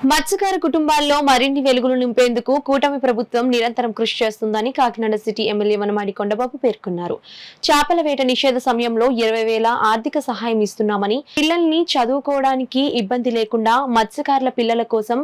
మత్స్యకార కుటుంబాల్లో మరిన్ని వెలుగులు నింపేందుకు కూటమి ప్రభుత్వం నిరంతరం కృషి చేస్తుందని కాకినాడ సిటీ ఎమ్మెల్యే వనమాడి కొండబాబు పేర్కొన్నారు. చేపల వేట నిషేధ సమయంలో 20,000 ఆర్థిక సహాయం ఇస్తున్నామని, పిల్లల్ని చదువుకోవడానికి ఇబ్బంది లేకుండా మత్స్యకారుల పిల్లల కోసం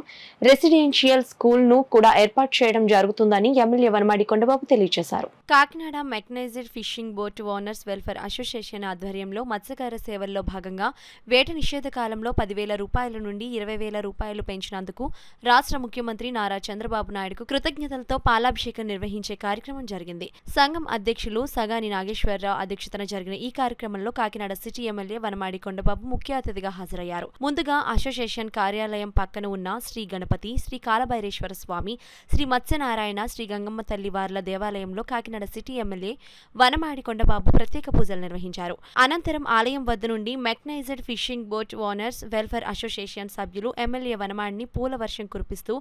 రెసిడెన్షియల్ స్కూల్ ను కూడా ఏర్పాటు చేయడం జరుగుతుందని ఎమ్మెల్యే వనమాడి కొండబాబు తెలియజేశారు. Kakinada mechanised fishing boat owners welfare association ఆధ్వర్యంలో మత్స్యకార సేవల్లో భాగంగా వేట నిషేధ కాలంలో 10,000 రూపాయల నుండి 20,000 రూపాయలు పెంచినందుకు రాష్ట్ర ముఖ్యమంత్రి నారా చంద్రబాబు నాయుడుకు కృతజ్ఞతలతో పాలాభిషేకం నిర్వహించే కార్యక్రమం జరిగింది. సంఘం అధ్యక్షులు సగాని నాగేశ్వరరావు అధ్యక్షతన జరిగిన ఈ కార్యక్రమంలో కాకినాడ సిటీ ఎమ్మెల్యే వనమాడి కొండబాబు ముఖ్య అతిథిగా హాజరయ్యారు. ముందుగా అసోసియేషన్ కార్యాలయం పక్కన ఉన్న శ్రీ గణపతి, శ్రీ కాలభైరేశ్వర స్వామి, శ్రీ మత్స్యనారాయణ, శ్రీ గంగమ్మ తల్లి వార్ల దేవాలయంలో కాకినాడ సిటీ ఎమ్మెల్యే వనమాడి కొండబాబు ప్రత్యేక పూజలు నిర్వహించారు. అనంతరం ఆలయం వద్ద నుండి mechanised fishing boat owners welfare association సభ్యులు ఎమ్మెల్యే వనమాడిని పూల వర్షం కురిపిస్తూ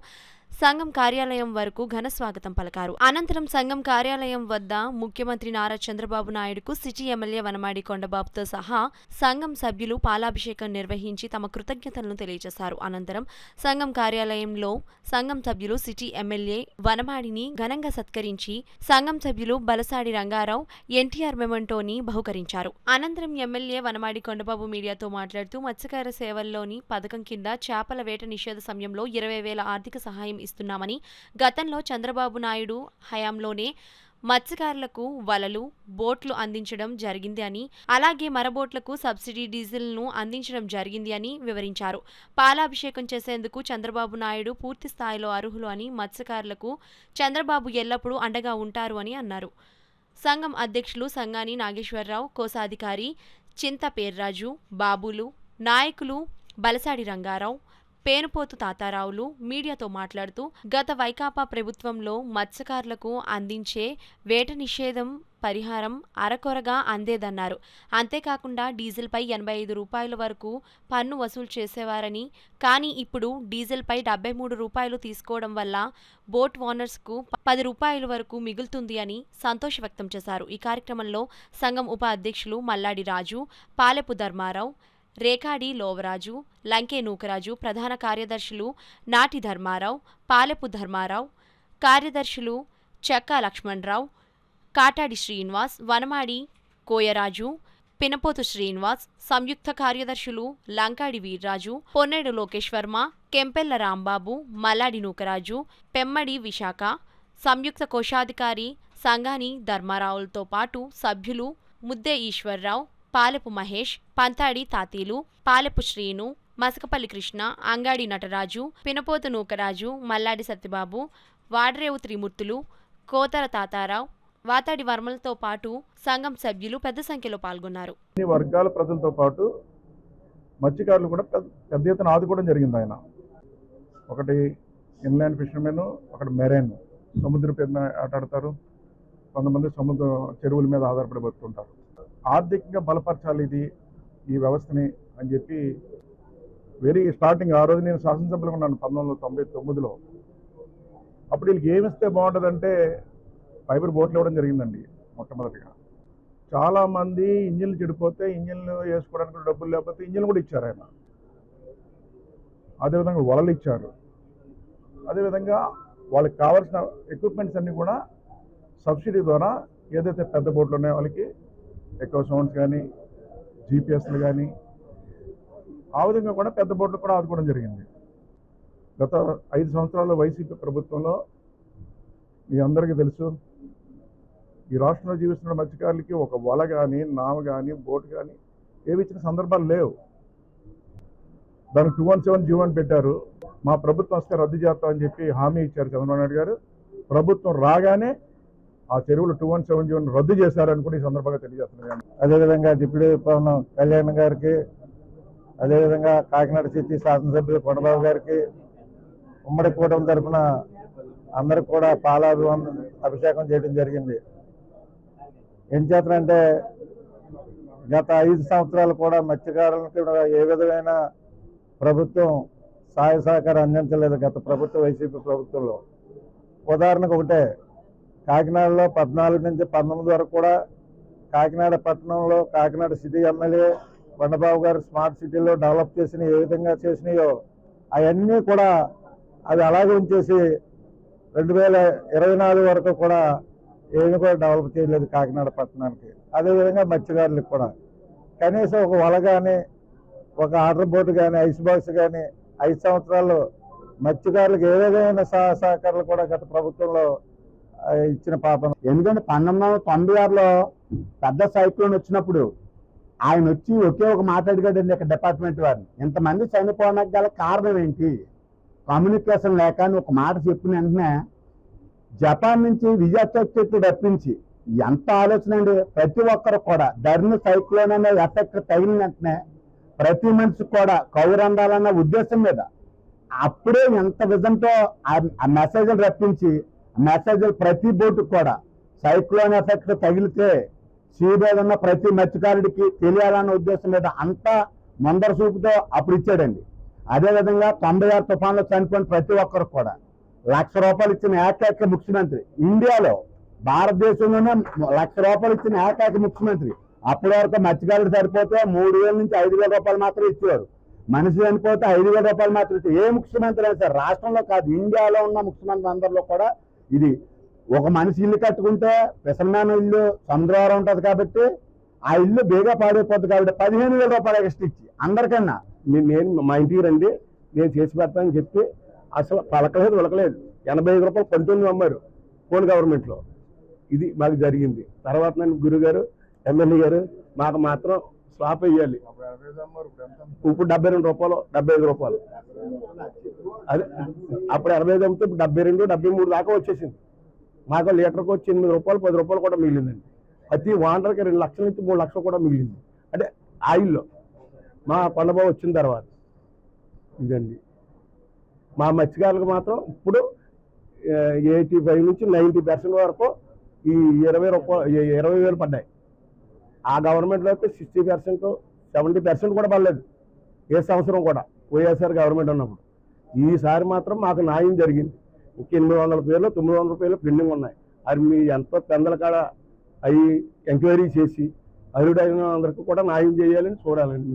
సంఘం కార్యాలయం వరకు ఘన స్వాగతం పలికారు. అనంతరం సంఘం కార్యాలయం వద్ద ముఖ్యమంత్రి నారా చంద్రబాబు నాయుడుకు సిటీ ఎమ్మెల్యే వనమాడి కొండబాబుతో సహా సంఘం సభ్యులు పాలాభిషేకం నిర్వహించి తమ కృతజ్ఞతలను తెలియజేశారు. అనంతరం సంఘం కార్యాలయంలో సంఘం సభ్యులు సిటీ ఎమ్మెల్యే వనమాడిని ఘనంగా సత్కరించి సంఘం సభ్యులు బలసాడి రంగారావు ఎన్టీఆర్ మెమెంటోని బహుకరించారు. అనంతరం ఎమ్మెల్యే వనమాడి కొండబాబు మీడియాతో మాట్లాడుతూ మత్స్యకార సేవల్లోని పథకం కింద చేపల వేట నిషేధ సమయంలో 20,000 ఆర్థిక సహాయం ఇస్తున్నామని, గతంలో చంద్రబాబు నాయుడు హయాంలోనే మత్స్యకారులకు వలలు, బోట్లు అందించడం జరిగింది అని, అలాగే మరబోట్లకు సబ్సిడీ డీజిల్ను అందించడం జరిగింది అని వివరించారు. పాలాభిషేకం చేసేందుకు చంద్రబాబు నాయుడు పూర్తి స్థాయిలో అర్హులు అని, మత్స్యకారులకు చంద్రబాబు ఎల్లప్పుడూ అండగా ఉంటారు అని అన్నారు. సంఘం అధ్యక్షులు సంగాని నాగేశ్వరరావు, కోశాధికారి చింతపేర్రాజు, బాబులు, నాయకులు బలసాడి రంగారావు, పేనుపోతు తాతారావులు మీడియాతో మాట్లాడుతూ గత వైకాపా ప్రభుత్వంలో మత్స్యకారులకు అందించే వేట నిషేధం పరిహారం అరకొరగా అందేదన్నారు. అంతేకాకుండా డీజిల్పై 85 రూపాయల వరకు పన్ను వసూలు చేసేవారని, కానీ ఇప్పుడు డీజిల్పై 73 రూపాయలు తీసుకోవడం వల్ల బోట్ ఓనర్స్కు 10 రూపాయల వరకు మిగులుతుంది అని సంతోష వ్యక్తం చేశారు. ఈ కార్యక్రమంలో సంఘం ఉప అధ్యక్షులు మల్లాడి రాజు, పాలెపు ధర్మారావు, రేకాడి లోవరాజు, లంకే నూకరాజు, ప్రధాన కార్యదర్శులు నాటి ధర్మారావు, పాలెపు ధర్మారావు, కార్యదర్శులు చెక్కా లక్ష్మణరావు, కాటాడి శ్రీనివాస్, వనమాడి కోయరాజు, పినపోతు శ్రీనివాస్, సంయుక్త కార్యదర్శులు లంకాడి వీర్రాజు, పొన్నేడు లోకేశ్వర్మ, కెంపెల్ల రాంబాబు, మల్లాడి నూకరాజు, పెమ్మడి విశాఖ, సంయుక్త కోశాధికారి సంగాని ధర్మారావులతో పాటు సభ్యులు ముద్దే ఈశ్వర్రావు, పాలెపు మహేష్, పంతాడి తాతీలు, పాలెపు శ్రీను, మసకపల్లి కృష్ణ, అంగాడి నటరాజు, పినపోతు నూకరాజు, మల్లాడి సత్యబాబు, వాడ్రేవు త్రిమూర్తులు, కోతర తాతారావు, వాతాడి వర్మలతో పాటు సంఘం సభ్యులు పెద్ద సంఖ్యలో పాల్గొన్నారు. అన్ని వర్గాల ప్రజలతో పాటు మత్స్యకారులు కూడా పెద్ద ఎత్తున ఆదుకోవడం జరిగింది. ఆయన ఒకటి ఇన్లాండ్ ఫిషర్మెన్, ఒకటి మెరైన్, సముద్ర పేరున ఆటాడతారు, కొంతమంది సముద్ర చెరువుల మీద ఆధారపడి బతుకుంటారు. ఆర్థికంగా బలపరచాలి ఈ వ్యవస్థని అని చెప్పి వెరీ స్టార్టింగ్ ఆ రోజు నేను శాసనసభ్యులుగా ఉన్నాను 1999లో. అప్పుడు వీళ్ళకి ఏమిస్తే బాగుంటుందంటే ఫైబర్ బోట్లు ఇవ్వడం జరిగిందండి. మొట్టమొదటిగా చాలామంది ఇంజిన్లు చెడిపోతే ఇంజిన్లు వేసుకోవడానికి డబ్బులు లేకపోతే ఇంజిన్లు కూడా ఇచ్చారు ఆయన. అదేవిధంగా వలలు ఇచ్చారు. అదేవిధంగా వాళ్ళకి కావాల్సిన ఎక్విప్మెంట్స్ అన్నీ కూడా సబ్సిడీ ద్వారా ఏదైతే పెద్ద బోట్లు ఉన్నాయో వాళ్ళకి ఎక్కువ సౌండ్స్ కానీ, జీపీఎస్లు కానీ, ఆ విధంగా కూడా పెద్ద బోట్లు కూడా ఆదుకోవడం జరిగింది. గత 5 సంవత్సరాల వైసీపీ ప్రభుత్వంలో మీ అందరికీ తెలుసు, ఈ రాష్ట్రంలో జీవిస్తున్న మత్స్యకారులకి ఒక వల కానీ, నావ కానీ, బోట్ కానీ ఏవి ఇచ్చిన సందర్భాలు లేవు. దానికి 217 జీవోని పెట్టారు. మా ప్రభుత్వం వస్తే రద్దు చేస్తామని చెప్పి హామీ ఇచ్చారు చంద్రబాబు నాయుడు గారు. ప్రభుత్వం రాగానే ఆ చెరువులు 217 జీవోని రద్దు చేశారని కూడా ఈ సందర్భంగా తెలియజేస్తున్నాను. అదేవిధంగా డిప్యూటీ పవన్ కళ్యాణ్ గారికి, అదేవిధంగా కాకినాడ సిటీ శాసనసభ్యులు కొండబాబు గారికి, ఉమ్మడి కూటమి తరఫున అందరికి కూడా అభిషేకం చేయడం జరిగింది. ఏం చేస్తారంటే గత 5 సంవత్సరాలు కూడా మత్స్యకారులకి ఏ విధమైన ప్రభుత్వం సహాయ సహకారం అందించలేదు గత ప్రభుత్వ వైసీపీ ప్రభుత్వంలో. ఉదాహరణకు ఒకటే, కాకినాడలో 14 నుంచి 19 వరకు కూడా కాకినాడ పట్టణంలో కాకినాడ సిటీ ఎమ్మెల్యే కొండబాబు గారు స్మార్ట్ సిటీలో డెవలప్ చేసిన ఏ విధంగా చేసినాయో అవన్నీ కూడా అది అలాగే ఉంచేసి 2024 వరకు కూడా ఏమి కూడా డెవలప్ చేయలేదు కాకినాడ పట్టణానికి. అదేవిధంగా మత్స్యకారులకు కూడా కనీసం ఒక వల కానీ ఒక ఆర్డర్ బోర్డు కానీ ఐస్ బాక్స్ కానీ 5 సంవత్సరాలు మత్స్యకారులకు ఏ విధమైన సహకారాలు కూడా గత ప్రభుత్వంలో ఇచ్చిన పాపం. ఎందుకంటే 1996లో పెద్ద సైక్లోన్ వచ్చినప్పుడు ఆయన వచ్చి ఒకే ఒక మాట్లాడుకోండి ఇక్కడ డిపార్ట్మెంట్ వారిని, ఇంతమంది చనిపోవడానికి గల కారణం ఏంటి, కమ్యూనికేషన్ లేక అని ఒక మాట చెప్పిన వెంటనే జపాన్ నుంచి విజయచక్తి రప్పించి ఎంత ఆలోచన అండి. ప్రతి ఒక్కరు కూడా ధర్ని సైక్లోన్ అనే ఎఫెక్ట్ తగిలిన వెంటనే ప్రతి మనిషి కూడా కౌరందాలన్న ఉద్దేశం మీద అప్పుడే ఎంత విజన్తో ఆ మెసేజ్లు రప్పించి మెసేజ్లు ప్రతి బోటుకు కూడా సైక్లోన్ ఎఫెక్ట్ తగిలితే సీబేదన్న ప్రతి మత్స్యకారుడికి తెలియాలన్న ఉద్దేశం మీద అంతా ముందర చూపుతో అప్పుడు ఇచ్చాడండి. అదేవిధంగా 96 తుఫాన్లో చనిపోయిన ప్రతి ఒక్కరు కూడా ₹1,00,000 ఇచ్చిన ఏకైక ముఖ్యమంత్రి ఇండియాలో, భారతదేశంలోనే ₹1,00,000 ఇచ్చిన ఏకైక ముఖ్యమంత్రి. అప్పటి వరకు మత్స్యకారుడు సరిపోతే 3,000 నుంచి 5,000 రూపాయలు మాత్రం ఇచ్చేవారు. మనిషి చనిపోతే 5,000 రూపాయలు మాత్రం ఇచ్చారు. ఏ ముఖ్యమంత్రి అయినా సరే, రాష్ట్రంలో కాదు ఇండియాలో ఉన్న ముఖ్యమంత్రి అందరిలో కూడా ఇది. ఒక మనిషి ఇల్లు కట్టుకుంటే ఫిషర్మ్యాన్ ఇల్లు సముద్రవరం ఉంటుంది కాబట్టి ఆ ఇల్లు బేగా పాడైపోద్ది కాబట్టి 15,000 రూపాయలు ఎక్స్ట్రా ఇచ్చి అందరికన్నా నేను మా ఇంటికి రండి నేను చేసి పెడతానని చెప్పి అసలు పలకలేదు ఉలకలేదు. 85 రూపాయలు కంటిన్యూ అమ్మారు ఫోన్ గవర్నమెంట్లో. ఇది మాకు జరిగింది. తర్వాత నేను గురుగారు ఎమ్మెల్యే గారు మాకు మాత్రం స్లాప్ వేయాలి. ఇప్పుడు 72 రూపాయలు 75 రూపాయలు అదే అప్పుడు 85 అమ్మితే ఇప్పుడు 72 73 దాకా వచ్చేసింది. మాకు లీటర్కి వచ్చి 8 రూపాయలు 10 రూపాయలు కూడా మిగిలిందండి. ప్రతి వాండర్కి 2 లక్షల నుంచి 3 లక్షలు కూడా మిగిలింది. అంటే ఆయిల్లో మా కొండబాబు వచ్చిన తర్వాత ఇదండి. మా మత్స్యకారులకు మాత్రం ఇప్పుడు 85 నుంచి 90% వరకు ఈ 20,000 పడ్డాయి. ఆ గవర్నమెంట్లో అయితే 60% 70% కూడా పడలేదు ఏ సంవత్సరం కూడా వైఎస్ఆర్ గవర్నమెంట్ ఉన్నప్పుడు. ఈసారి మాత్రం మాకు న్యాయం జరిగింది. ఇంక 800 పేర్లు 900 పేర్లు పెండింగ్ ఉన్నాయి. అది మీ ఎంతో పెందల కాడ అవి ఎంక్వైరీ చేసి అర్హుడైన అందరికీ కూడా న్యాయం చేయాలని చూడాలండి.